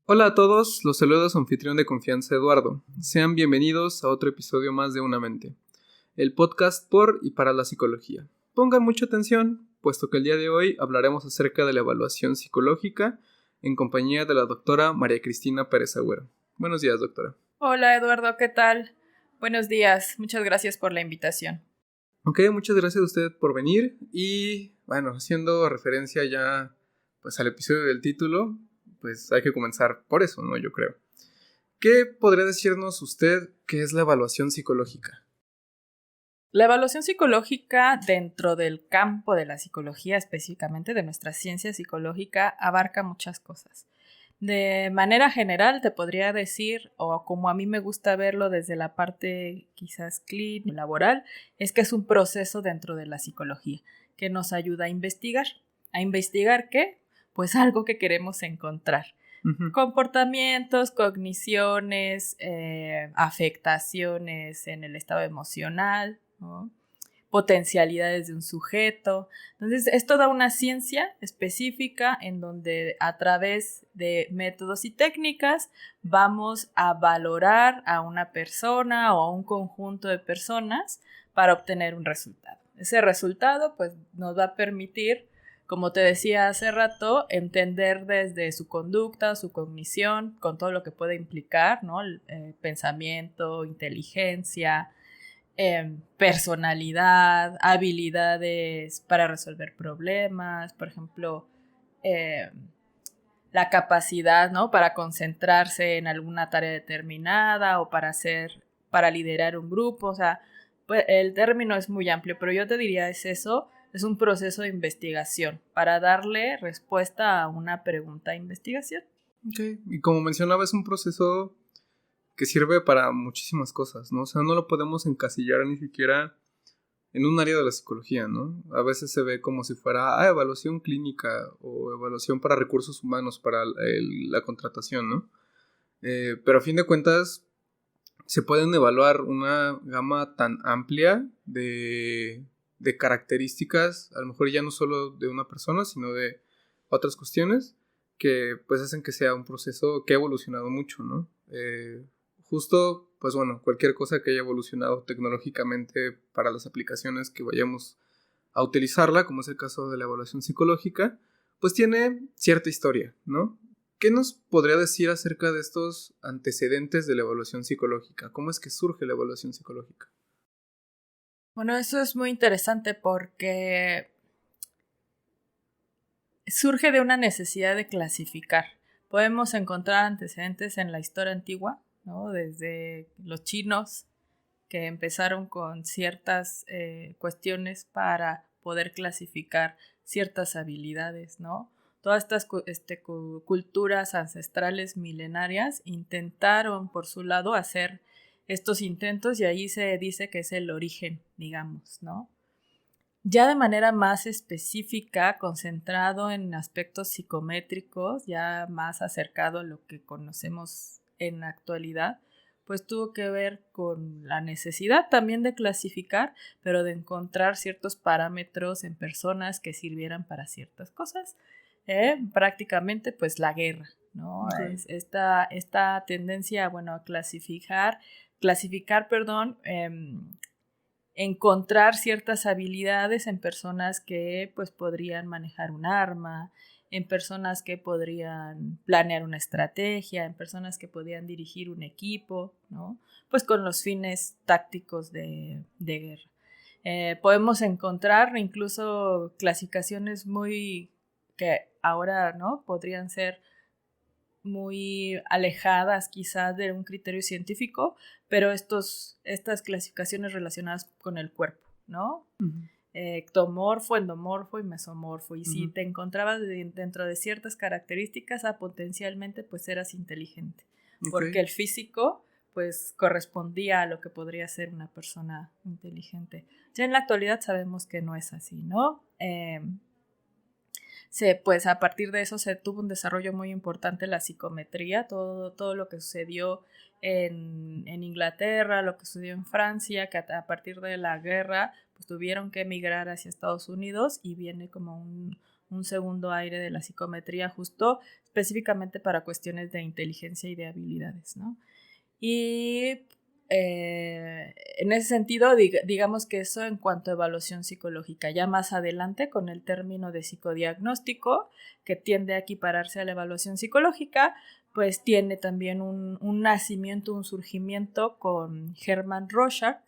Hola a todos, los saluda su anfitrión de confianza Eduardo. Sean bienvenidos a otro episodio más de Una Mente, el podcast por y para la psicología. Pongan mucha atención, puesto que el día de hoy hablaremos acerca de la evaluación psicológica en compañía de la doctora María Cristina Pérez Agüero. Buenos días, doctora. Hola Eduardo, ¿qué tal? Buenos días, muchas gracias por la invitación. Ok, muchas gracias a usted por venir y bueno, haciendo referencia ya pues al episodio del título, pues hay que comenzar por eso, ¿no? Yo creo. ¿Qué podría decirnos usted que es la evaluación psicológica? La evaluación psicológica dentro del campo de la psicología, específicamente de nuestra ciencia psicológica, abarca muchas cosas. De manera general te podría decir, o como a mí me gusta verlo desde la parte quizás clínica, laboral, es que es un proceso dentro de la psicología que nos ayuda a investigar. ¿A investigar qué? Pues algo que queremos encontrar. Comportamientos, cogniciones, afectaciones en el estado emocional, ¿no? Potencialidades de un sujeto. Entonces, es toda una ciencia específica en donde a través de métodos y técnicas vamos a valorar a una persona o a un conjunto de personas para obtener un resultado. Ese resultado pues nos va a permitir, como te decía hace rato, entender desde su conducta, su cognición, con todo lo que puede implicar, ¿no? Pensamiento, inteligencia, personalidad, habilidades para resolver problemas, por ejemplo, la capacidad, ¿no? Para concentrarse en alguna tarea determinada o para liderar un grupo. O sea, pues, el término es muy amplio, pero yo te diría es un proceso de investigación para darle respuesta a una pregunta de investigación. Ok, y como mencionaba, es un proceso que sirve para muchísimas cosas, ¿no? O sea, no lo podemos encasillar ni siquiera en un área de la psicología, ¿no? A veces se ve como si fuera, evaluación clínica o evaluación para recursos humanos, para la contratación, ¿no? Pero a fin de cuentas, se pueden evaluar una gama tan amplia de características, a lo mejor ya no solo de una persona, sino de otras cuestiones que pues hacen que sea un proceso que ha evolucionado mucho, ¿no? Justo, pues bueno, cualquier cosa que haya evolucionado tecnológicamente para las aplicaciones que vayamos a utilizarla, como es el caso de la evaluación psicológica, pues tiene cierta historia, ¿no? ¿Qué nos podría decir acerca de estos antecedentes de la evaluación psicológica? ¿Cómo es que surge la evaluación psicológica? Bueno, eso es muy interesante porque surge de una necesidad de clasificar. Podemos encontrar antecedentes en la historia antigua, ¿no? Desde los chinos, que empezaron con ciertas cuestiones para poder clasificar ciertas habilidades, ¿no? Todas estas culturas ancestrales milenarias intentaron, por su lado, hacer estos intentos y ahí se dice que es el origen, digamos, ¿no? Ya de manera más específica, concentrado en aspectos psicométricos, ya más acercado a lo que conocemos en la actualidad, pues tuvo que ver con la necesidad también de clasificar, pero de encontrar ciertos parámetros en personas que sirvieran para ciertas cosas. Prácticamente, pues la guerra, ¿no? Okay. Es esta tendencia, bueno, a clasificar, perdón, encontrar ciertas habilidades en personas que pues podrían manejar un arma, en personas que podrían planear una estrategia, en personas que podían dirigir un equipo, ¿no? Pues con los fines tácticos de guerra. Podemos encontrar incluso clasificaciones muy que ahora, ¿no? Podrían ser muy alejadas quizás de un criterio científico, pero estas clasificaciones relacionadas con el cuerpo, ¿no? Uh-huh. Ectomorfo, endomorfo y mesomorfo. Y si Uh-huh. te encontrabas dentro de ciertas características, potencialmente pues eras inteligente, porque Okay. el físico pues correspondía a lo que podría ser una persona inteligente. Ya en la actualidad sabemos que no es así, ¿no? Pues a partir de eso se tuvo un desarrollo muy importante la psicometría, todo lo que sucedió en Inglaterra, lo que sucedió en Francia, que a partir de la guerra pues tuvieron que emigrar hacia Estados Unidos y viene como un segundo aire de la psicometría justo específicamente para cuestiones de inteligencia y de habilidades, ¿no? Y en ese sentido, digamos que eso en cuanto a evaluación psicológica. Ya más adelante, con el término de psicodiagnóstico, que tiende a equipararse a la evaluación psicológica, pues tiene también un nacimiento, un surgimiento con Hermann Rorschach,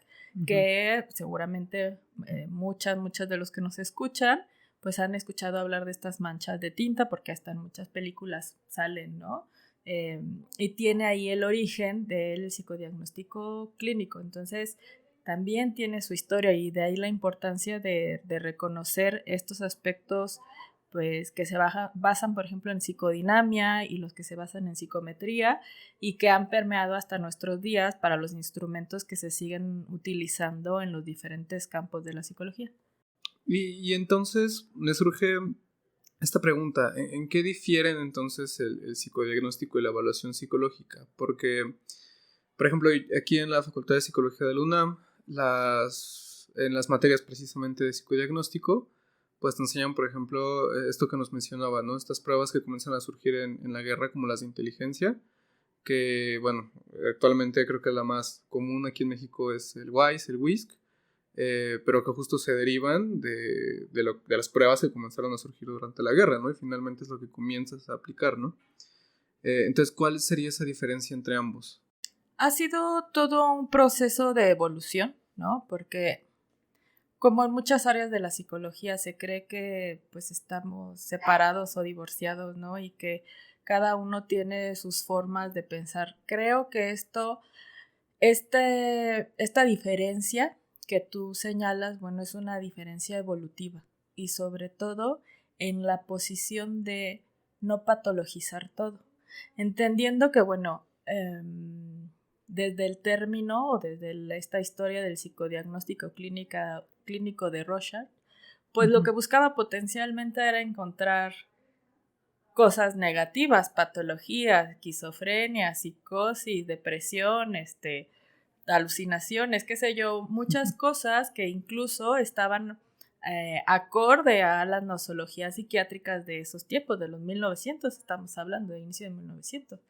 que seguramente muchas de los que nos escuchan pues han escuchado hablar de estas manchas de tinta, porque hasta en muchas películas salen, ¿no? Y tiene ahí el origen del psicodiagnóstico clínico. Entonces también tiene su historia, y de ahí la importancia de reconocer estos aspectos pues que se basan, por ejemplo, en psicodinamia, y los que se basan en psicometría, y que han permeado hasta nuestros días para los instrumentos que se siguen utilizando en los diferentes campos de la psicología. Y entonces me surge esta pregunta: ¿en qué difieren entonces el psicodiagnóstico y la evaluación psicológica? Porque, por ejemplo, aquí en la Facultad de Psicología de la UNAM, en las materias precisamente de psicodiagnóstico, pues te enseñan, por ejemplo, esto que nos mencionaba, ¿no? Estas pruebas que comienzan a surgir en la guerra, como las de inteligencia, que, bueno, actualmente creo que la más común aquí en México es el WISE, el WISC, pero que justo se derivan de las pruebas que comenzaron a surgir durante la guerra, ¿no? Y finalmente es lo que comienzas a aplicar, ¿no? Entonces, ¿cuál sería esa diferencia entre ambos? Ha sido todo un proceso de evolución, ¿no? Porque como en muchas áreas de la psicología se cree que pues estamos separados o divorciados, ¿no? Y que cada uno tiene sus formas de pensar. Creo que esta diferencia que tú señalas, bueno, es una diferencia evolutiva, y sobre todo en la posición de no patologizar todo, entendiendo que, bueno, desde el término o desde esta historia del psicodiagnóstico clínico de Rorschach, pues lo que buscaba potencialmente era encontrar cosas negativas, patologías, esquizofrenia, psicosis, depresión, alucinaciones, qué sé yo, muchas cosas que incluso estaban acorde a las nosologías psiquiátricas de esos tiempos, de los 1900, estamos hablando de inicio de 1900.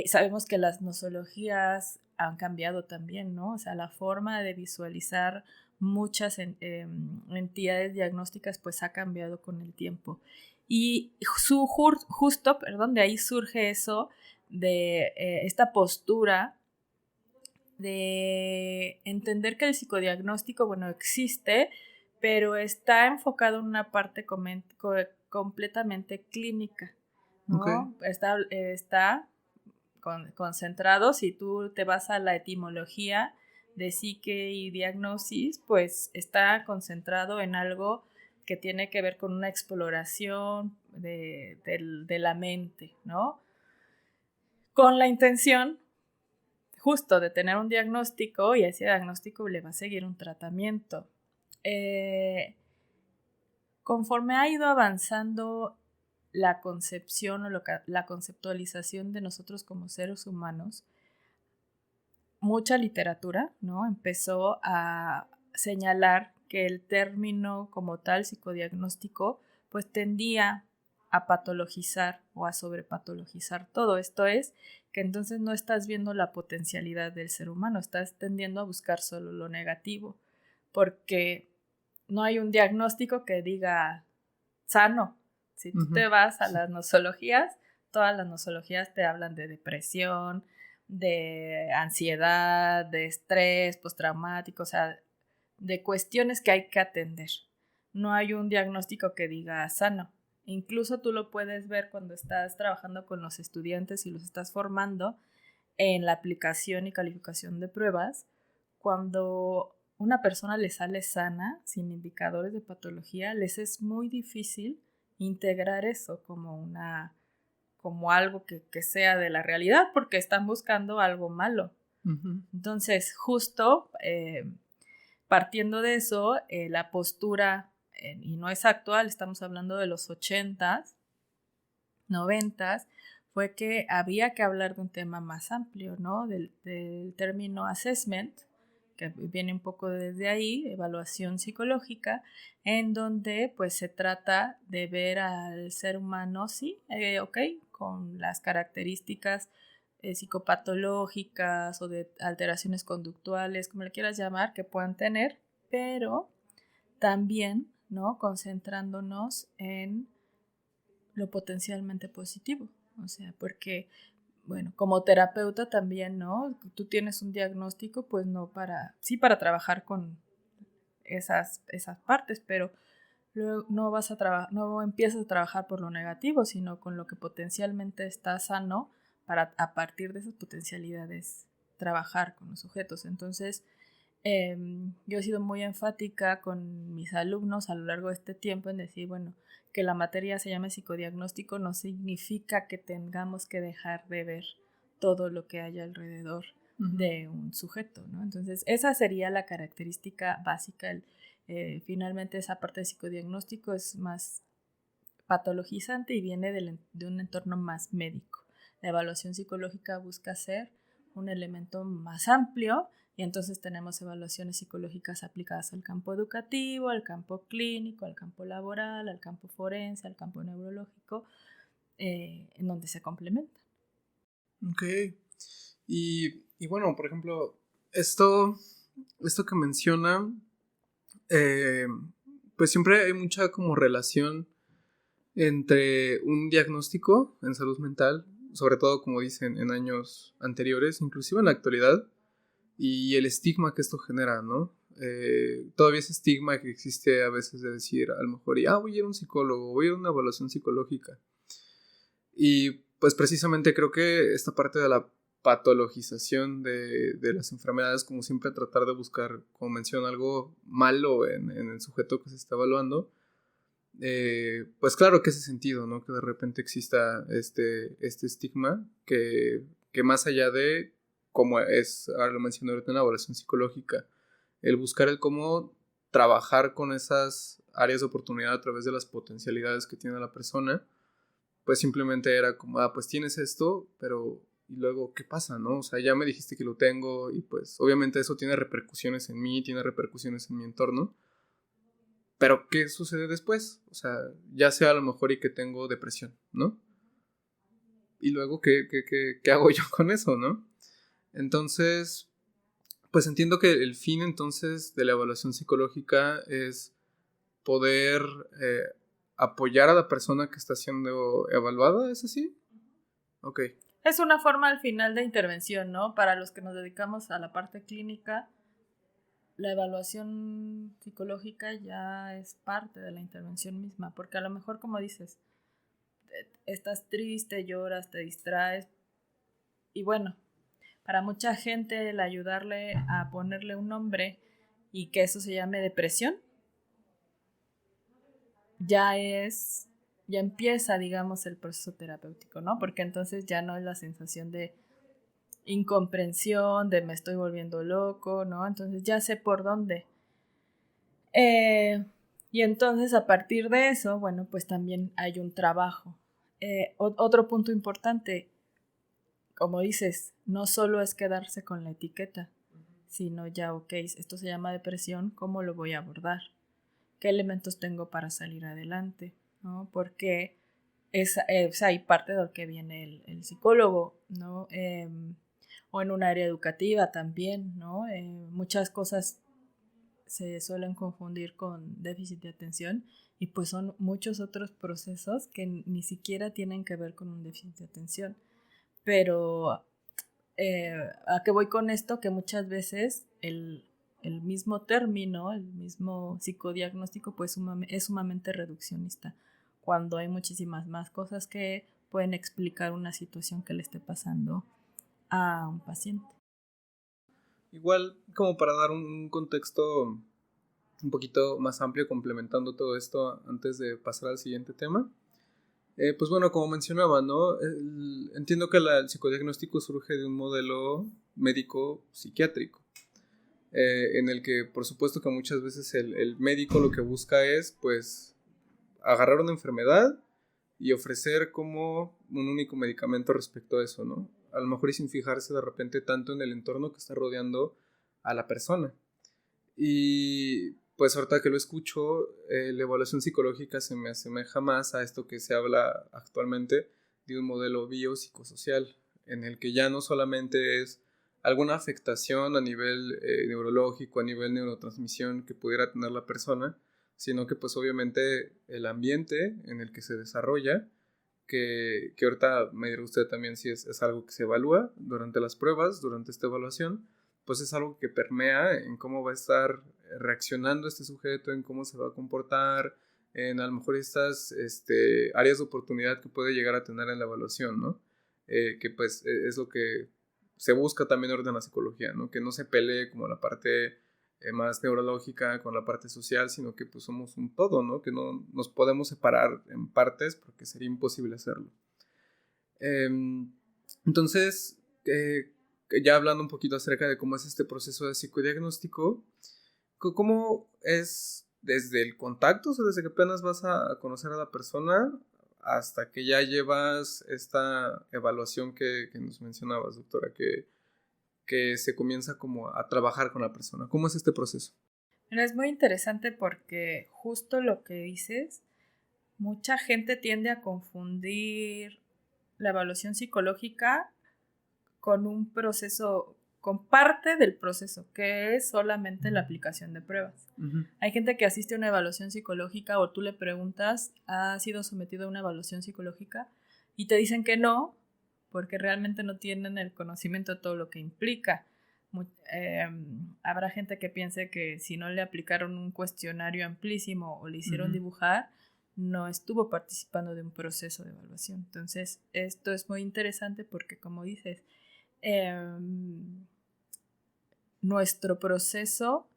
Sabemos que las nosologías han cambiado también, ¿no? O sea, la forma de visualizar muchas entidades diagnósticas pues ha cambiado con el tiempo. Y justo, de ahí surge eso de esta postura de entender que el psicodiagnóstico, bueno, existe, pero está enfocado en una parte completamente clínica, ¿no? Okay. Está concentrado. Si tú te vas a la etimología de psique y diagnosis, pues está concentrado en algo que tiene que ver con una exploración de la mente, ¿no? Con la intención justo de tener un diagnóstico, y a ese diagnóstico le va a seguir un tratamiento. Conforme ha ido avanzando la concepción o la conceptualización de nosotros como seres humanos, mucha literatura, ¿no? Empezó a señalar que el término como tal, psicodiagnóstico, pues tendía a patologizar o a sobrepatologizar todo. Esto es, que entonces no estás viendo la potencialidad del ser humano, estás tendiendo a buscar solo lo negativo, porque no hay un diagnóstico que diga sano. Si tú te vas a las nosologías, todas las nosologías te hablan de depresión, de ansiedad, de estrés postraumático, o sea, de cuestiones que hay que atender. No hay un diagnóstico que diga sano. Incluso tú lo puedes ver cuando estás trabajando con los estudiantes y los estás formando en la aplicación y calificación de pruebas. Cuando una persona le sale sana, sin indicadores de patología, les es muy difícil integrar eso como algo que sea de la realidad, porque están buscando algo malo. Entonces, justo partiendo de eso, la postura, y no es actual, estamos hablando de los 80s, 90s, fue que había que hablar de un tema más amplio, ¿no? Del término assessment, que viene un poco desde ahí, evaluación psicológica, en donde pues se trata de ver al ser humano, sí, con las características psicopatológicas o de alteraciones conductuales, como le quieras llamar, que puedan tener, pero también, ¿no? Concentrándonos en lo potencialmente positivo. O sea, porque, bueno, como terapeuta también, ¿no? Tú tienes un diagnóstico, pues no para trabajar con esas partes, pero luego no empiezas a trabajar por lo negativo, sino con lo que potencialmente está sano para a partir de esas potencialidades trabajar con los sujetos. Entonces, yo he sido muy enfática con mis alumnos a lo largo de este tiempo en decir, bueno, que la materia se llame psicodiagnóstico no significa que tengamos que dejar de ver todo lo que hay alrededor de un sujeto, ¿no? Entonces, esa sería la característica básica. Finalmente, esa parte de psicodiagnóstico es más patologizante y viene de un entorno más médico. La evaluación psicológica busca ser un elemento más amplio y entonces tenemos evaluaciones psicológicas aplicadas al campo educativo, al campo clínico, al campo laboral, al campo forense, al campo neurológico, en donde se complementan. Ok. Y bueno, por ejemplo, esto que menciona, pues siempre hay mucha como relación entre un diagnóstico en salud mental, sobre todo como dicen en años anteriores, inclusive en la actualidad, y el estigma que esto genera, ¿no? Todavía ese estigma que existe a veces de decir, a lo mejor, voy a ir a un psicólogo, voy a ir a una evaluación psicológica. Y pues precisamente creo que esta parte de la patologización de las enfermedades, como siempre tratar de buscar, como menciona, algo malo en el sujeto que se está evaluando, pues claro que ese sentido, ¿no? Que de repente exista este estigma que más allá de, como es, ahora lo mencioné ahorita en la evaluación psicológica, el buscar el cómo trabajar con esas áreas de oportunidad a través de las potencialidades que tiene la persona, pues simplemente era como, pues tienes esto, pero y luego, ¿qué pasa, no? O sea, ya me dijiste que lo tengo y pues obviamente eso tiene repercusiones en mí, tiene repercusiones en mi entorno, pero ¿qué sucede después? O sea, ya sea a lo mejor y que tengo depresión, ¿no? Y luego, ¿qué hago yo con eso, no? Entonces, pues entiendo que el fin entonces de la evaluación psicológica es poder apoyar a la persona que está siendo evaluada, ¿es así? Ok. Es una forma al final de intervención, ¿no? Para los que nos dedicamos a la parte clínica, la evaluación psicológica ya es parte de la intervención misma, porque a lo mejor, como dices, estás triste, lloras, te distraes, y bueno, para mucha gente el ayudarle a ponerle un nombre y que eso se llame depresión, ya empieza, digamos, el proceso terapéutico, ¿no? Porque entonces ya no es la sensación de incomprensión, de me estoy volviendo loco, ¿no? Entonces ya sé por dónde. Y entonces a partir de eso, bueno, pues también hay un trabajo. Otro punto importante, como dices, no solo es quedarse con la etiqueta, sino ya, ok, esto se llama depresión, ¿cómo lo voy a abordar? ¿Qué elementos tengo para salir adelante? ¿No? Porque es ahí parte de lo que viene el psicólogo, ¿no? O en un área educativa también, ¿no? Muchas cosas se suelen confundir con déficit de atención y pues son muchos otros procesos que ni siquiera tienen que ver con un déficit de atención. Pero ¿a qué voy con esto? Que muchas veces el mismo término, el mismo psicodiagnóstico, pues es sumamente reduccionista, cuando hay muchísimas más cosas que pueden explicar una situación que le esté pasando a un paciente. Igual, como para dar un contexto un poquito más amplio, complementando todo esto antes de pasar al siguiente tema. Pues bueno, como mencionaba, ¿no? Entiendo que el psicodiagnóstico surge de un modelo médico psiquiátrico, en el que por supuesto que muchas veces el médico lo que busca es pues agarrar una enfermedad y ofrecer como un único medicamento respecto a eso, ¿no? A lo mejor y sin fijarse de repente tanto en el entorno que está rodeando a la persona. Y pues ahorita que lo escucho, la evaluación psicológica se me asemeja más a esto que se habla actualmente de un modelo biopsicosocial, en el que ya no solamente es alguna afectación a nivel neurológico, a nivel neurotransmisión que pudiera tener la persona, sino que pues obviamente el ambiente en el que se desarrolla, que ahorita me dirá usted también si es algo que se evalúa durante las pruebas, durante esta evaluación, pues es algo que permea en cómo va a estar reaccionando este sujeto, en cómo se va a comportar, en a lo mejor estas áreas de oportunidad que puede llegar a tener en la evaluación, ¿no? Que pues es lo que se busca también ahorita en la psicología, ¿no? Que no se pelee como la parte más neurológica con la parte social, sino que pues somos un todo, ¿no? Que no nos podemos separar en partes porque sería imposible hacerlo. Entonces, ya hablando un poquito acerca de cómo es este proceso de psicodiagnóstico, ¿cómo es desde el contacto, o sea, desde que apenas vas a conocer a la persona hasta que ya llevas esta evaluación que nos mencionabas, doctora, que se comienza como a trabajar con la persona? ¿Cómo es este proceso? Pero es muy interesante porque justo lo que dices, mucha gente tiende a confundir la evaluación psicológica con un proceso, con parte del proceso, que es solamente la aplicación de pruebas. Uh-huh. Hay gente que asiste a una evaluación psicológica o tú le preguntas, ¿ha sido sometido a una evaluación psicológica? Y te dicen que no, porque realmente no tienen el conocimiento de todo lo que implica. Habrá gente que piense que si no le aplicaron un cuestionario amplísimo o le hicieron dibujar, no estuvo participando de un proceso de evaluación. Entonces, esto es muy interesante porque, como dices, nuestro proceso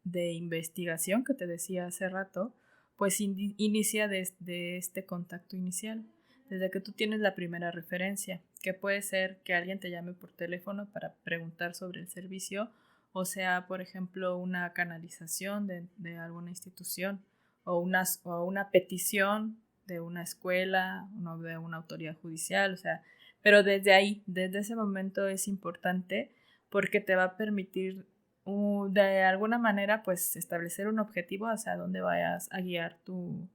de investigación que te decía hace rato, pues inicia desde este contacto inicial, desde que tú tienes la primera referencia, que puede ser que alguien te llame por teléfono para preguntar sobre el servicio, o sea, por ejemplo, una canalización de alguna institución o una petición de una escuela, de una autoridad judicial, o sea, pero desde ahí, desde ese momento es importante porque te va a permitir de alguna manera pues establecer un objetivo hacia dónde vayas a guiar tu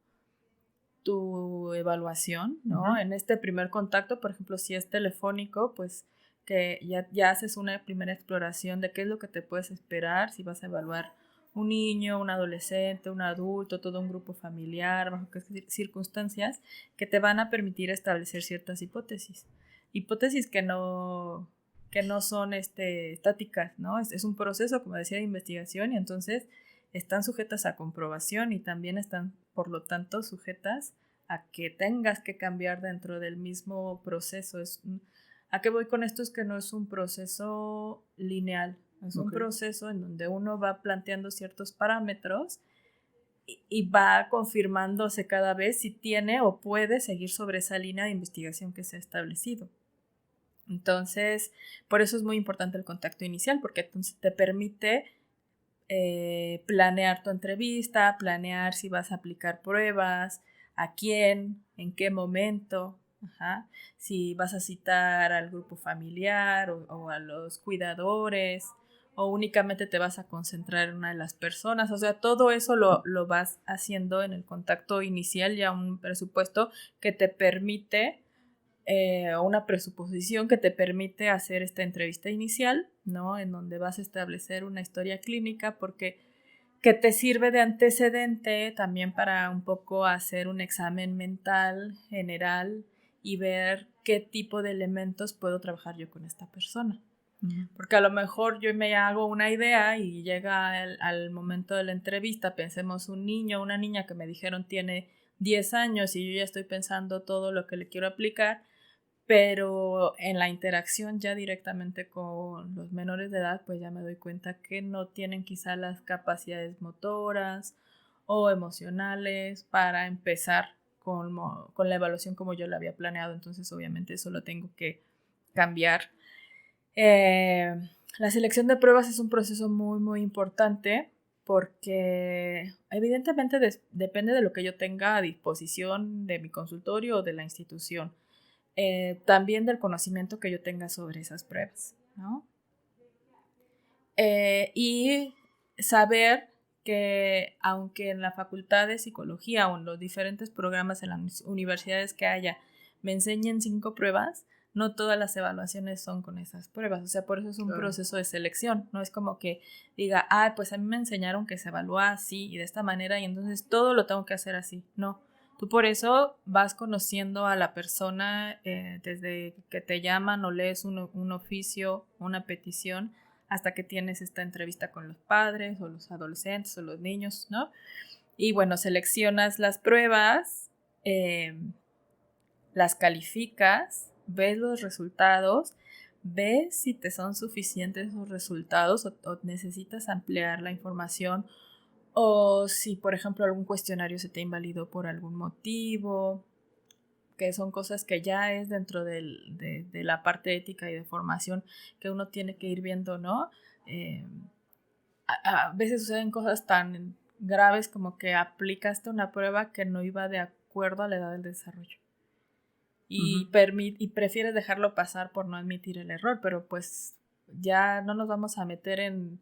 evaluación, ¿no? Uh-huh. En este primer contacto, por ejemplo, si es telefónico, pues que ya haces una primera exploración de qué es lo que te puedes esperar, si vas a evaluar un niño, un adolescente, un adulto, todo un grupo familiar, bajo qué circunstancias, que te van a permitir establecer ciertas hipótesis que no son estáticas, ¿no? Es un proceso, como decía, de investigación y entonces están sujetas a comprobación y también están, por lo tanto, sujetas a que tengas que cambiar dentro del mismo proceso. ¿A qué voy con esto? Es que no es un proceso lineal, es un proceso en donde uno va planteando ciertos parámetros y va confirmándose cada vez si tiene o puede seguir sobre esa línea de investigación que se ha establecido. Entonces, por eso es muy importante el contacto inicial, porque entonces te permite planear tu entrevista, planear si vas a aplicar pruebas, a quién, en qué momento, si vas a citar al grupo familiar o a los cuidadores, o únicamente te vas a concentrar en una de las personas. O sea, todo eso lo vas haciendo en el contacto inicial, ya un presupuesto que te permite una presuposición que te permite hacer esta entrevista inicial, ¿no? En donde vas a establecer una historia clínica porque que te sirve de antecedente también para un poco hacer un examen mental general y ver qué tipo de elementos puedo trabajar yo con esta persona. Uh-huh. Porque a lo mejor yo me hago una idea y llega al momento de la entrevista, pensemos un niño o una niña que me dijeron tiene 10 años y yo ya estoy pensando todo lo que le quiero aplicar, pero en la interacción ya directamente con los menores de edad, pues ya me doy cuenta que no tienen quizá las capacidades motoras o emocionales para empezar con la evaluación como yo la había planeado, entonces obviamente eso lo tengo que cambiar. La selección de pruebas es un proceso muy, muy importante porque evidentemente depende de lo que yo tenga a disposición de mi consultorio o de la institución. También del conocimiento que yo tenga sobre esas pruebas, ¿no? Y saber que aunque en la facultad de psicología o en los diferentes programas en las universidades que haya me enseñen 5 pruebas, no todas las evaluaciones son con esas pruebas. O sea, por eso es un proceso de selección. No es como que diga, pues a mí me enseñaron que se evalúa así y de esta manera y entonces todo lo tengo que hacer así. No. Tú por eso vas conociendo a la persona desde que te llaman o lees un oficio, una petición, hasta que tienes esta entrevista con los padres o los adolescentes o los niños, ¿no? Y bueno, seleccionas las pruebas, las calificas, ves los resultados, ves si te son suficientes esos resultados o necesitas ampliar la información o si, por ejemplo, algún cuestionario se te invalidó por algún motivo, que son cosas que ya es dentro de la parte ética y de formación que uno tiene que ir viendo, ¿no? A veces suceden cosas tan graves como que aplicaste una prueba que no iba de acuerdo a la edad del desarrollo. Y, y prefieres dejarlo pasar por no admitir el error, pero pues ya no nos vamos a meter en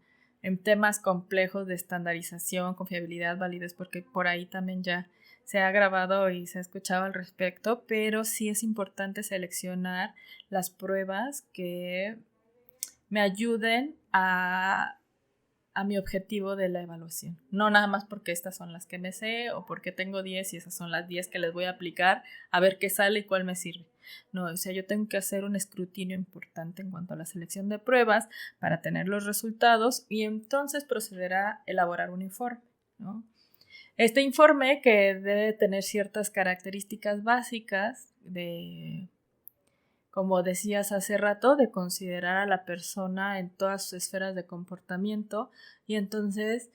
temas complejos de estandarización, confiabilidad, validez, porque por ahí también ya se ha grabado y se ha escuchado al respecto, pero sí es importante seleccionar las pruebas que me ayuden a mi objetivo de la evaluación. No nada más porque estas son las que me sé o porque tengo 10 y esas son las 10 que les voy a aplicar a ver qué sale y cuál me sirve. No, o sea, yo tengo que hacer un escrutinio importante en cuanto a la selección de pruebas para tener los resultados y entonces proceder a elaborar un informe, ¿no? Este informe, que debe tener ciertas características básicas de, como decías hace rato, de considerar a la persona en todas sus esferas de comportamiento y entonces,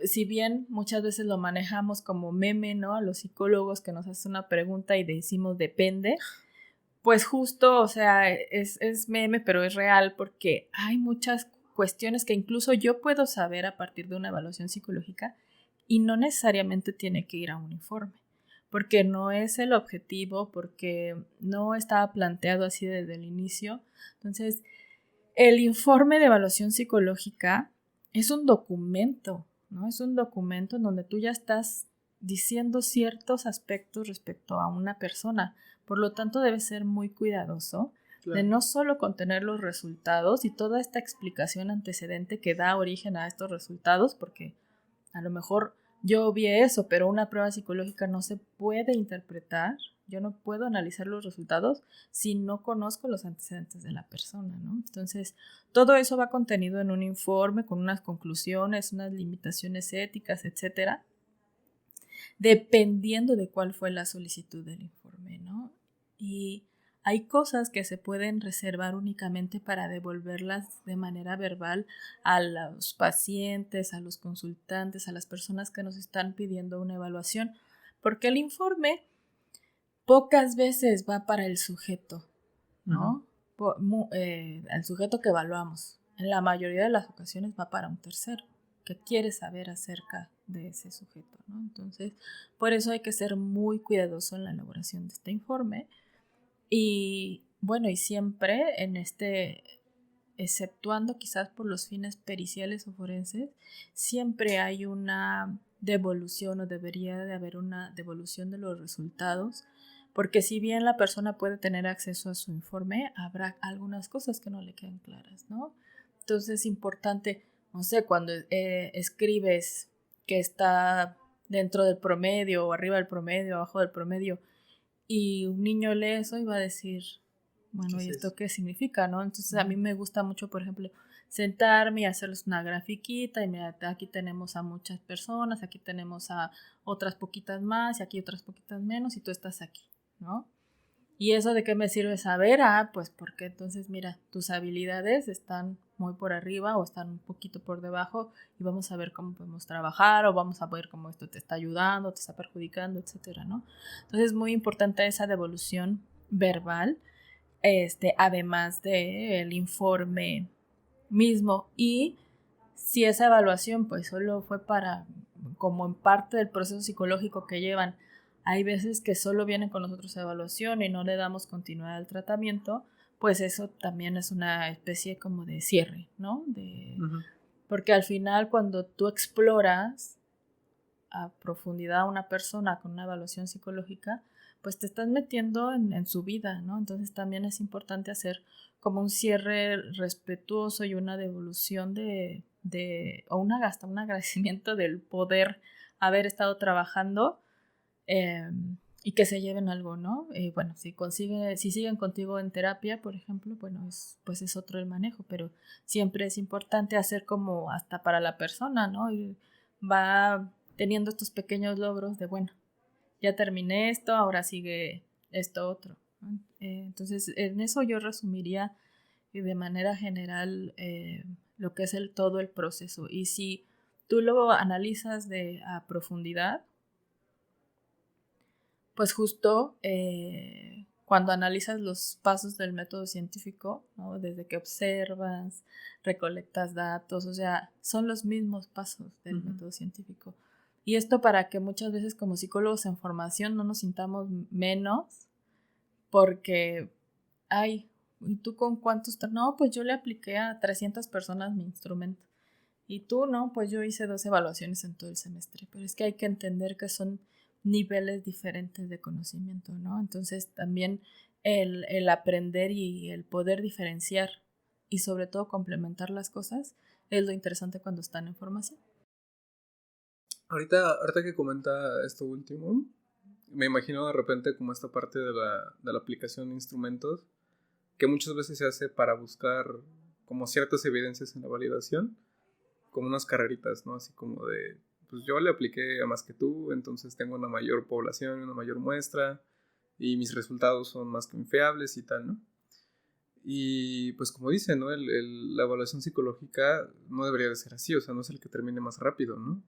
si bien muchas veces lo manejamos como meme, ¿no? A los psicólogos que nos hacen una pregunta y decimos depende, pues justo, o sea, es meme, pero es real porque hay muchas cuestiones que incluso yo puedo saber a partir de una evaluación psicológica y no necesariamente tiene que ir a un informe, porque no es el objetivo, porque no estaba planteado así desde el inicio. Entonces, el informe de evaluación psicológica es un documento, ¿no? Es un documento en donde tú ya estás diciendo ciertos aspectos respecto a una persona. Por lo tanto, debes ser muy cuidadoso de no solo contener los resultados y toda esta explicación antecedente que da origen a estos resultados, porque a lo mejor yo vi eso, pero una prueba psicológica no se puede interpretar. Yo no puedo analizar los resultados si no conozco los antecedentes de la persona, ¿no? Entonces, todo eso va contenido en un informe con unas conclusiones, unas limitaciones éticas, etcétera, dependiendo de cuál fue la solicitud del informe, ¿no? Y hay cosas que se pueden reservar únicamente para devolverlas de manera verbal a los pacientes, a los consultantes, a las personas que nos están pidiendo una evaluación, porque el informe pocas veces va para el sujeto, ¿no? El sujeto que evaluamos. En la mayoría de las ocasiones va para un tercero que quiere saber acerca de ese sujeto, ¿no? Entonces, por eso hay que ser muy cuidadoso en la elaboración de este informe. Y bueno, y siempre exceptuando quizás por los fines periciales o forenses, siempre hay una devolución o debería de haber una devolución de los resultados, porque si bien la persona puede tener acceso a su informe, habrá algunas cosas que no le quedan claras, ¿no? Entonces es importante, no sé, cuando escribes que está dentro del promedio o arriba del promedio, abajo del promedio, y un niño lee eso y va a decir, bueno, ¿y esto qué significa, no? Entonces a mí me gusta mucho, por ejemplo, sentarme y hacerles una grafiquita y mira, aquí tenemos a muchas personas, aquí tenemos a otras poquitas más y aquí otras poquitas menos y tú estás aquí, ¿no? ¿Y eso de qué me sirve saber? Pues porque entonces, mira, tus habilidades están muy por arriba o están un poquito por debajo y vamos a ver cómo podemos trabajar o vamos a ver cómo esto te está ayudando, te está perjudicando, etcétera, ¿no? Entonces es muy importante esa devolución verbal, además del informe mismo. Y si esa evaluación pues solo fue para, como en parte del proceso psicológico que llevan, hay veces que solo vienen con nosotros a evaluación y no le damos continuidad al tratamiento, pues eso también es una especie como de cierre, ¿no? Porque al final cuando tú exploras a profundidad a una persona con una evaluación psicológica, pues te estás metiendo en su vida, ¿no? Entonces también es importante hacer como un cierre respetuoso y una devolución o hasta un agradecimiento del poder haber estado trabajando y que se lleven algo, ¿no? Bueno, si siguen contigo en terapia, por ejemplo, bueno, pues es otro el manejo, pero siempre es importante hacer como hasta para la persona, ¿no? Y va teniendo estos pequeños logros de, bueno, ya terminé esto, ahora sigue esto otro, ¿no? Entonces, en eso yo resumiría de manera general lo que es todo el proceso. Y si tú lo analizas a profundidad, pues justo cuando analizas los pasos del método científico, ¿no? Desde que observas, recolectas datos, o sea, son los mismos pasos del método científico. Y esto para que muchas veces como psicólogos en formación no nos sintamos menos porque, ay, ¿y tú con cuántos? No, pues yo le apliqué a 300 personas mi instrumento. Y tú, no, pues yo hice 2 evaluaciones en todo el semestre. Pero es que hay que entender que son niveles diferentes de conocimiento, ¿no? Entonces también el aprender y el poder diferenciar y sobre todo complementar las cosas es lo interesante cuando están en formación. Ahorita que comenta esto último, me imagino de repente como esta parte de la aplicación de instrumentos que muchas veces se hace para buscar como ciertas evidencias en la validación, como unas carreritas, ¿no? Así como de, pues yo le apliqué a más que tú, entonces tengo una mayor población, una mayor muestra, y mis resultados son más confiables y tal, ¿no? Y pues como dicen, ¿no? La evaluación psicológica no debería de ser así, o sea, no es el que termine más rápido, ¿no?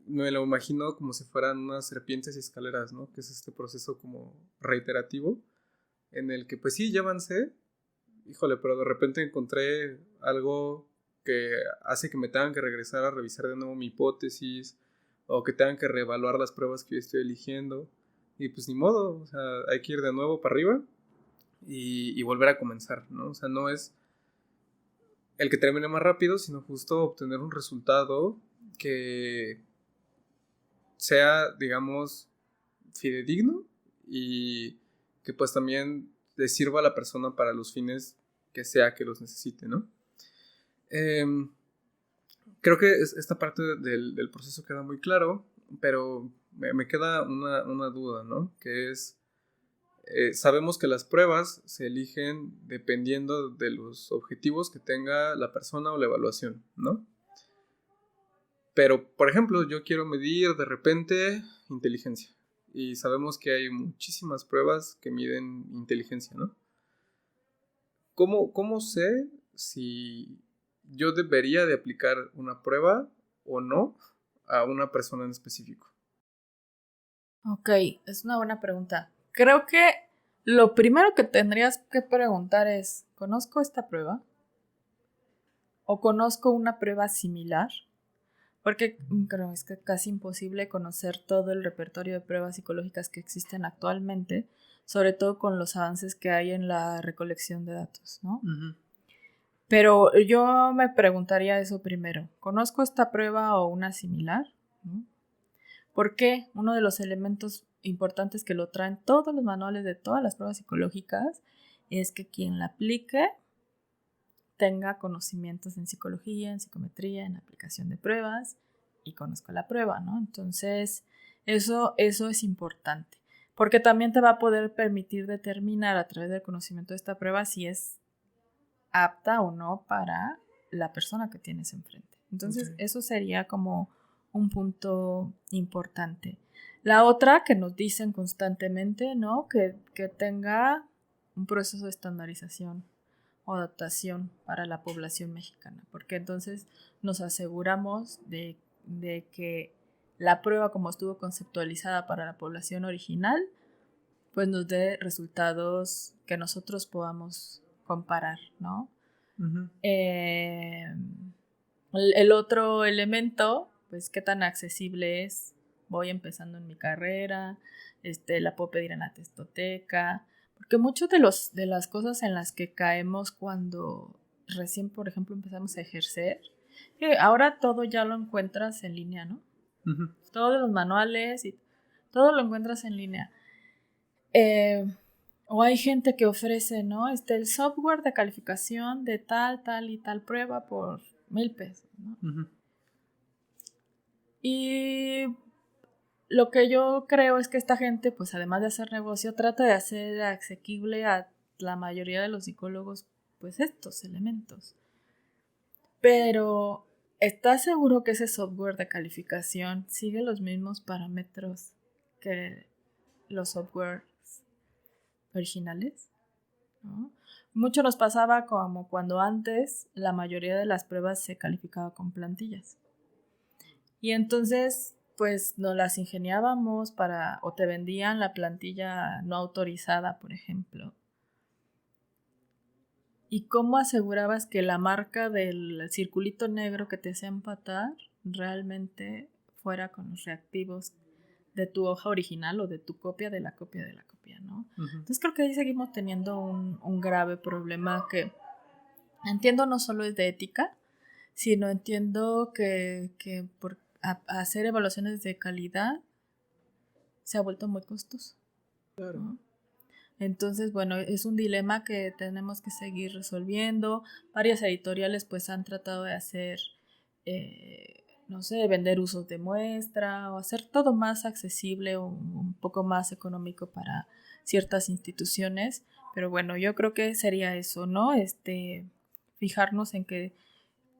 Me lo imagino como si fueran unas serpientes y escaleras, ¿no? Que es este proceso como reiterativo, en el que pues sí, ya avancé, híjole, pero de repente encontré algo que hace que me tengan que regresar a revisar de nuevo mi hipótesis, o que tengan que reevaluar las pruebas que yo estoy eligiendo, y pues ni modo, o sea, hay que ir de nuevo para arriba y volver a comenzar, ¿no? O sea, no es el que termine más rápido, sino justo obtener un resultado que sea, digamos, fidedigno y que pues también le sirva a la persona para los fines que sea que los necesite, ¿no? Creo que esta parte del proceso queda muy claro, pero me queda una duda, ¿no? Que es, sabemos que las pruebas se eligen dependiendo de los objetivos que tenga la persona o la evaluación, ¿no? Pero, por ejemplo, yo quiero medir de repente inteligencia. Y sabemos que hay muchísimas pruebas que miden inteligencia, ¿no? ¿Cómo sé si yo debería de aplicar una prueba o no a una persona en específico? Ok, es una buena pregunta. Creo que lo primero que tendrías que preguntar es, ¿conozco esta prueba? ¿O conozco una prueba similar? Porque creo es que casi imposible conocer todo el repertorio de pruebas psicológicas que existen actualmente, sobre todo con los avances que hay en la recolección de datos, ¿no? Uh-huh. Pero yo me preguntaría eso primero. ¿Conozco esta prueba o una similar? ¿No? ¿Por qué? Uno de los elementos importantes que lo traen todos los manuales de todas las pruebas psicológicas es que quien la aplique tenga conocimientos en psicología, en psicometría, en aplicación de pruebas y conozca la prueba, ¿no? Entonces, eso es importante, porque también te va a poder permitir determinar a través del conocimiento de esta prueba si es apta o no para la persona que tienes enfrente. Entonces, eso sería como un punto importante. La otra que nos dicen constantemente, ¿no? Que tenga un proceso de estandarización o adaptación para la población mexicana, porque entonces nos aseguramos de que la prueba como estuvo conceptualizada para la población original, pues nos dé resultados que nosotros podamos comparar, ¿no? Uh-huh. El otro elemento, pues qué tan accesible es. Voy empezando en mi carrera, la puedo pedir en la testoteca, porque muchas de las cosas en las que caemos cuando recién, por ejemplo, empezamos a ejercer, que ahora todo ya lo encuentras en línea, ¿no? Uh-huh. Todos los manuales y todo lo encuentras en línea. O hay gente que ofrece, ¿no? El software de calificación de tal y tal prueba por $1,000, ¿no? Uh-huh. Y lo que yo creo es que esta gente, pues además de hacer negocio, trata de hacer asequible a la mayoría de los psicólogos, pues estos elementos. Pero, ¿estás seguro que ese software de calificación sigue los mismos parámetros que los softwares originales? ¿No? Mucho nos pasaba como cuando antes la mayoría de las pruebas se calificaba con plantillas. Y entonces, pues nos las ingeniábamos o te vendían la plantilla no autorizada, por ejemplo. ¿Y cómo asegurabas que la marca del circulito negro que te hacía empatar realmente fuera con los reactivos de tu hoja original o de tu copia de la copia de la copia, ¿no? Uh-huh. Entonces creo que ahí seguimos teniendo un grave problema que entiendo no solo es de ética, sino entiendo que por hacer evaluaciones de calidad se ha vuelto muy costoso. Claro. ¿No? Entonces, bueno, es un dilema que tenemos que seguir resolviendo. Varias editoriales pues han tratado de hacer, no sé, vender usos de muestra o hacer todo más accesible o un poco más económico para ciertas instituciones. Pero bueno, yo creo que sería eso, ¿no? Fijarnos en que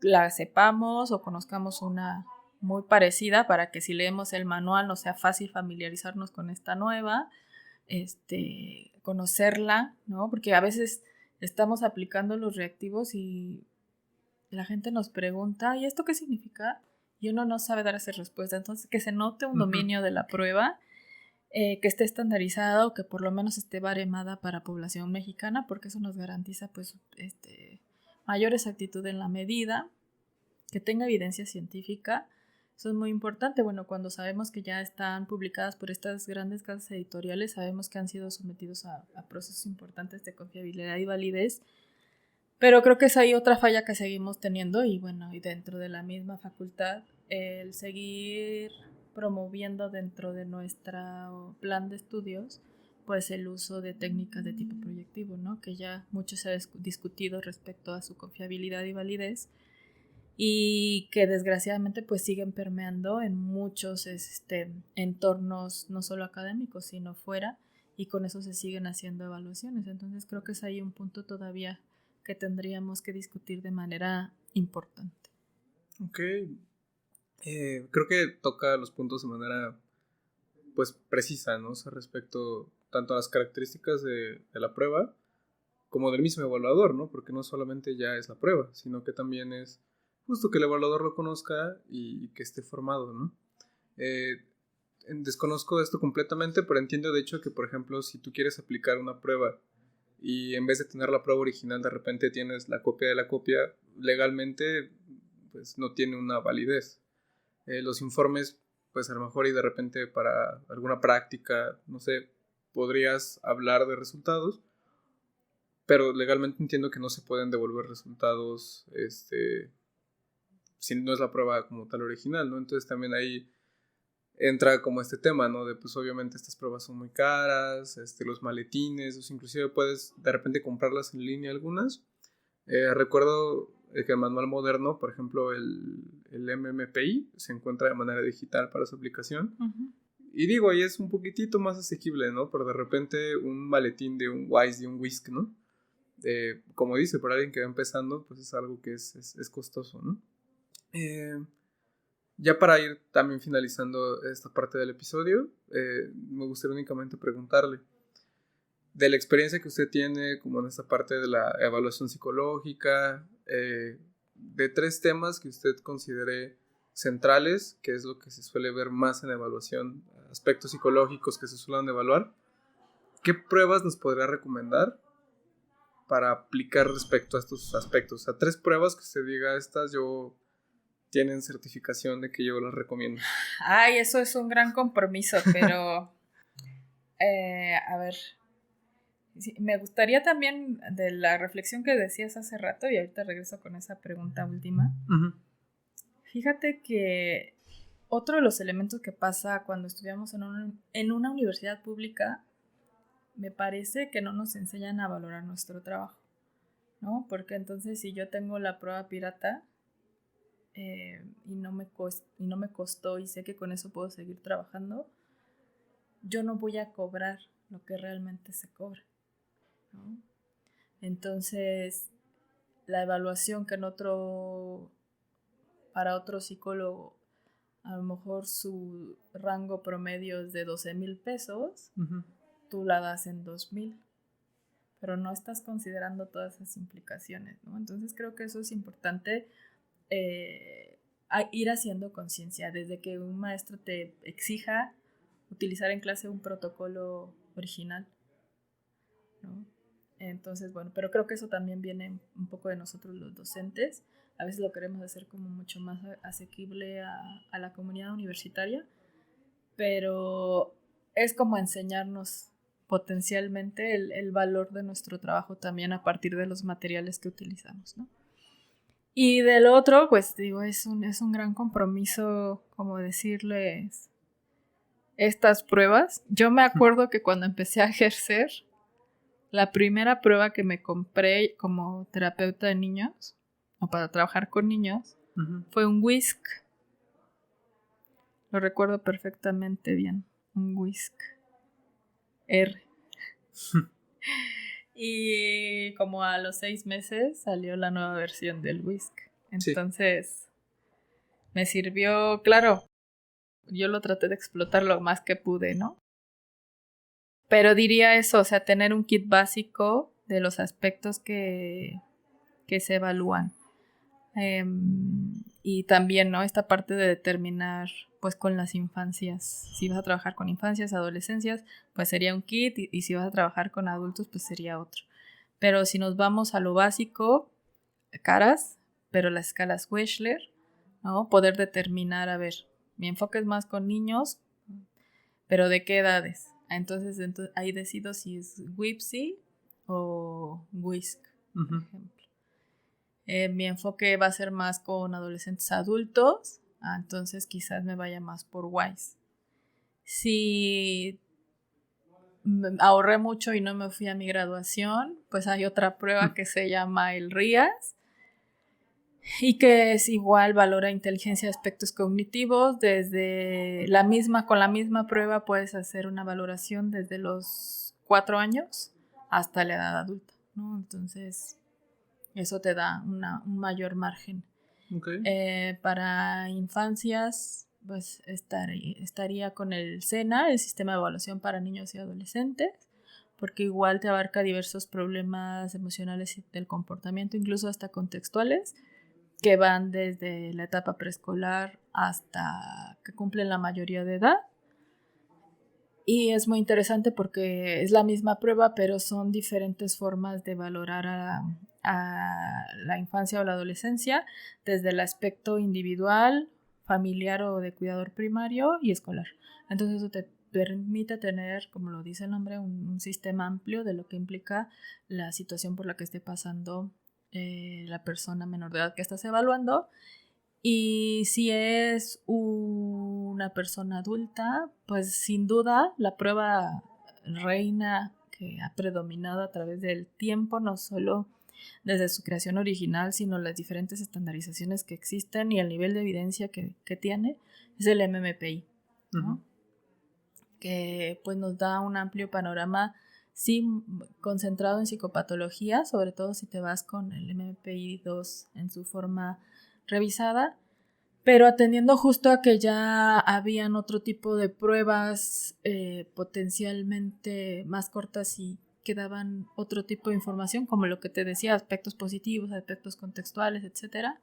la sepamos o conozcamos una muy parecida para que si leemos el manual nos sea fácil familiarizarnos con esta nueva. Conocerla, ¿no? Porque a veces estamos aplicando los reactivos y la gente nos pregunta, ¿y esto qué significa? Y uno no sabe dar esa respuesta. Entonces, que se note un dominio de la prueba, que esté estandarizada o que por lo menos esté baremada para población mexicana, porque eso nos garantiza, pues, mayor exactitud en la medida, que tenga evidencia científica. Eso es muy importante. Bueno, cuando sabemos que ya están publicadas por estas grandes casas editoriales, sabemos que han sido sometidos a procesos importantes de confiabilidad y validez, pero creo que es ahí otra falla que seguimos teniendo y bueno, y dentro de la misma facultad, el seguir promoviendo dentro de nuestro plan de estudios, pues el uso de técnicas de tipo proyectivo, ¿no? Que ya mucho se ha discutido respecto a su confiabilidad y validez, y que desgraciadamente pues siguen permeando en muchos entornos no solo académicos sino fuera, y con eso se siguen haciendo evaluaciones. Entonces creo que es ahí un punto todavía que tendríamos que discutir de manera importante. Ok, creo que toca los puntos de manera pues precisa, ¿no? O sea, respecto tanto a las características de la prueba como del mismo evaluador, ¿no? Porque no solamente ya es la prueba, sino que también es justo que el evaluador lo conozca y que esté formado, ¿no? Desconozco esto completamente, pero entiendo de hecho que, por ejemplo, si tú quieres aplicar una prueba y en vez de tener la prueba original, de repente tienes la copia de la copia, legalmente pues no tiene una validez. Los informes, pues a lo mejor y de repente para alguna práctica, no sé, podrías hablar de resultados, pero legalmente entiendo que no se pueden devolver resultados si no es la prueba como tal original, ¿no? Entonces también ahí entra como este tema, ¿no? De pues obviamente estas pruebas son muy caras, los maletines, o inclusive puedes de repente comprarlas en línea algunas. Recuerdo que el manual moderno, por ejemplo el MMPI, se encuentra de manera digital para su aplicación. Uh-huh. Y digo, ahí es un poquitito más asequible, ¿no? Pero de repente un maletín de un Wise, de un Whisk, ¿no? Como dice, para alguien que va empezando, pues es algo que es costoso, ¿no? Ya para ir también finalizando esta parte del episodio, me gustaría únicamente preguntarle, de la experiencia que usted tiene como en esta parte de la evaluación psicológica, de 3 temas que usted considere centrales, que es lo que se suele ver más en evaluación, aspectos psicológicos que se suelen evaluar, ¿qué pruebas nos podría recomendar para aplicar respecto a estos aspectos? O sea, 3 pruebas que usted diga, estas tienen certificación de que yo las recomiendo. Ay, eso es un gran compromiso, pero a ver, Sí, me gustaría también, de la reflexión que decías hace rato, y ahorita regreso con esa pregunta última. Uh-huh. Fíjate que otro de los elementos que pasa cuando estudiamos en una universidad pública, me parece que no nos enseñan a valorar nuestro trabajo, ¿no? Porque entonces si yo tengo la prueba pirata y no me costó y sé que con eso puedo seguir trabajando, yo no voy a cobrar lo que realmente se cobra, ¿no? Entonces, la evaluación que para otro psicólogo, a lo mejor su rango promedio es de 12,000 pesos, Uh-huh. tú la das en 2,000, pero no estás considerando todas esas implicaciones, ¿no? Entonces creo que eso es importante, ir haciendo conciencia, desde que un maestro te exija utilizar en clase un protocolo original, ¿no? Entonces, bueno, pero creo que eso también viene un poco de nosotros los docentes. A veces lo queremos hacer como mucho más asequible a la comunidad universitaria, pero es como enseñarnos potencialmente el valor de nuestro trabajo también a partir de los materiales que utilizamos, ¿no? Y del otro, pues digo, es un gran compromiso, como decirles, estas pruebas. Yo me acuerdo que cuando empecé a ejercer, la primera prueba que me compré como terapeuta de niños, o para trabajar con niños, Uh-huh. fue un whisk. Lo recuerdo perfectamente bien. Un whisk R. Y como a los 6 meses salió la nueva versión del whisk. Entonces, me sirvió, claro, yo lo traté de explotar lo más que pude, ¿no? Pero diría eso, o sea, tener un kit básico de los aspectos que se evalúan. Y también, ¿no? Esta parte de determinar, pues, con las infancias. Si vas a trabajar con infancias, adolescencias, pues sería un kit, y si vas a trabajar con adultos, pues sería otro. Pero si nos vamos a lo básico, caras, pero las escalas Wechsler, ¿no? Poder determinar, a ver, mi enfoque es más con niños, pero ¿de qué edades? Entonces ahí decido si es WIPSI o WISC, Uh-huh. por ejemplo. Mi enfoque va a ser más con adolescentes adultos, entonces quizás me vaya más por WISE. Si ahorré mucho y no me fui a mi graduación, pues hay otra prueba que se llama el RIAS y que es igual, valora inteligencia de aspectos cognitivos. Con la misma prueba puedes hacer una valoración desde los 4 años hasta la edad adulta, ¿no? Entonces eso te da un mayor margen. Okay. Para infancias, pues estaría con el SENA, el Sistema de Evaluación para Niños y Adolescentes, porque igual te abarca diversos problemas emocionales y del comportamiento, incluso hasta contextuales, que van desde la etapa preescolar hasta que cumplen la mayoría de edad. Y es muy interesante porque es la misma prueba, pero son diferentes formas de valorar a la infancia o la adolescencia, desde el aspecto individual, familiar o de cuidador primario y escolar. Entonces eso te permite tener, como lo dice el nombre, un sistema amplio de lo que implica la situación por la que esté pasando la persona menor de edad que estás evaluando. Y si es una persona adulta, pues sin duda la prueba reina que ha predominado a través del tiempo, no solo desde su creación original, sino las diferentes estandarizaciones que existen y el nivel de evidencia que tiene, es el MMPI, ¿no? Uh-huh. Que pues nos da un amplio panorama, sí, concentrado en psicopatología, sobre todo si te vas con el MMPI-2 en su forma revisada, pero atendiendo justo a que ya habían otro tipo de pruebas potencialmente más cortas y que daban otro tipo de información, como lo que te decía, aspectos positivos, aspectos contextuales, etcétera.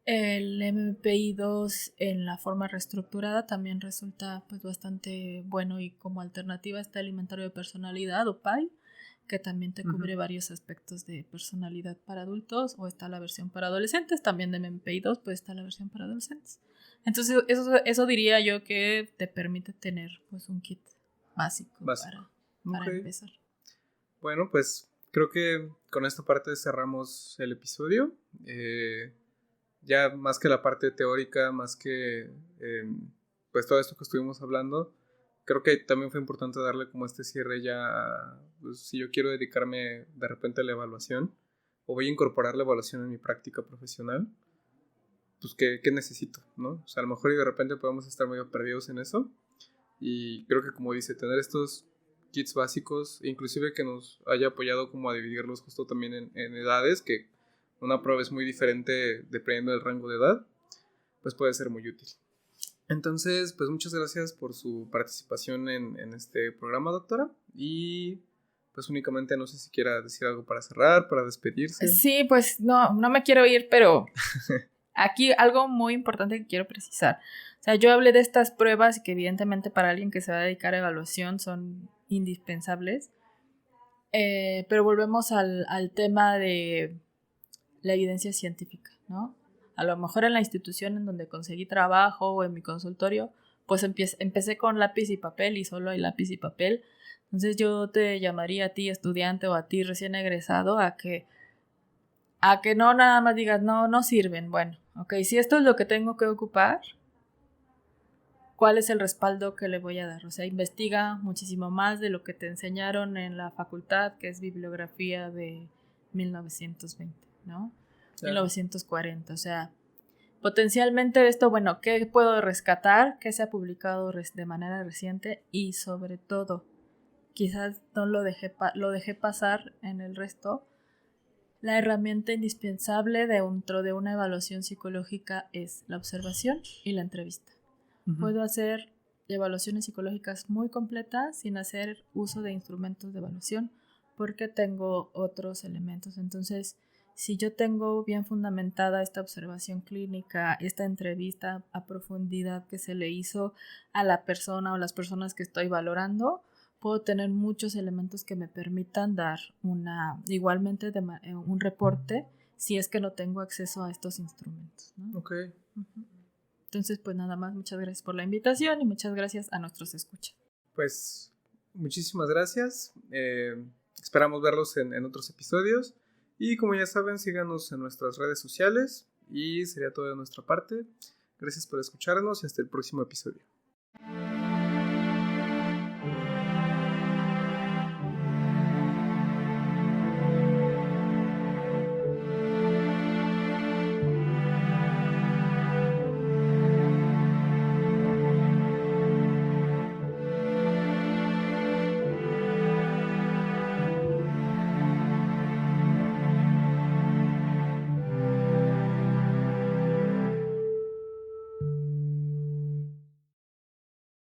El MPI-2 en la forma reestructurada también resulta pues bastante bueno, y como alternativa está el inventario de personalidad o PAI, que también te cubre varios aspectos de personalidad para adultos, o está la versión para adolescentes, también de MPI-2 pues está la versión para adolescentes. Entonces eso diría yo que te permite tener pues un kit básico. Para Okay. empezar. Bueno, pues creo que con esta parte cerramos el episodio. Ya más que la parte teórica, más que pues todo esto que estuvimos hablando, creo que también fue importante darle como este cierre ya, pues, si yo quiero dedicarme de repente a la evaluación o voy a incorporar la evaluación en mi práctica profesional, pues ¿qué necesito? ¿No? O sea, a lo mejor y de repente podemos estar medio perdidos en eso y creo que como dice, tener estos kits básicos, inclusive que nos haya apoyado como a dividirlos justo también en edades, que una prueba es muy diferente dependiendo del rango de edad, pues puede ser muy útil. Entonces, pues muchas gracias por su participación en este programa, doctora. Y pues únicamente no sé si quiera decir algo para cerrar, para despedirse. Sí, pues no me quiero ir, pero aquí algo muy importante que quiero precisar. O sea, yo hablé de estas pruebas que evidentemente para alguien que se va a dedicar a evaluación son indispensables. Pero volvemos al tema de la evidencia científica, ¿no? A lo mejor en la institución en donde conseguí trabajo o en mi consultorio, pues empecé con lápiz y papel y solo hay lápiz y papel. Entonces yo te llamaría a ti, estudiante, o a ti, recién egresado, a que no nada más digas, no sirven. Bueno, ok, si esto es lo que tengo que ocupar, ¿cuál es el respaldo que le voy a dar? O sea, investiga muchísimo más de lo que te enseñaron en la facultad, que es bibliografía de 1920, ¿no? Claro. 1940, o sea, potencialmente esto, bueno, ¿qué puedo rescatar? ¿Qué se ha publicado de manera reciente? Y sobre todo, quizás no lo dejé pasar en el resto, la herramienta indispensable dentro de una evaluación psicológica es la observación y la entrevista. Uh-huh. Puedo hacer evaluaciones psicológicas muy completas sin hacer uso de instrumentos de evaluación porque tengo otros elementos. Entonces, si yo tengo bien fundamentada esta observación clínica, esta entrevista a profundidad que se le hizo a la persona o las personas que estoy valorando, puedo tener muchos elementos que me permitan dar igualmente un reporte si es que no tengo acceso a estos instrumentos, ¿no? Ok. Uh-huh. Entonces, pues nada más, muchas gracias por la invitación y muchas gracias a nuestros escuchas. Pues muchísimas gracias. Esperamos verlos en otros episodios. Y como ya saben, síganos en nuestras redes sociales. Y sería todo de nuestra parte. Gracias por escucharnos y hasta el próximo episodio.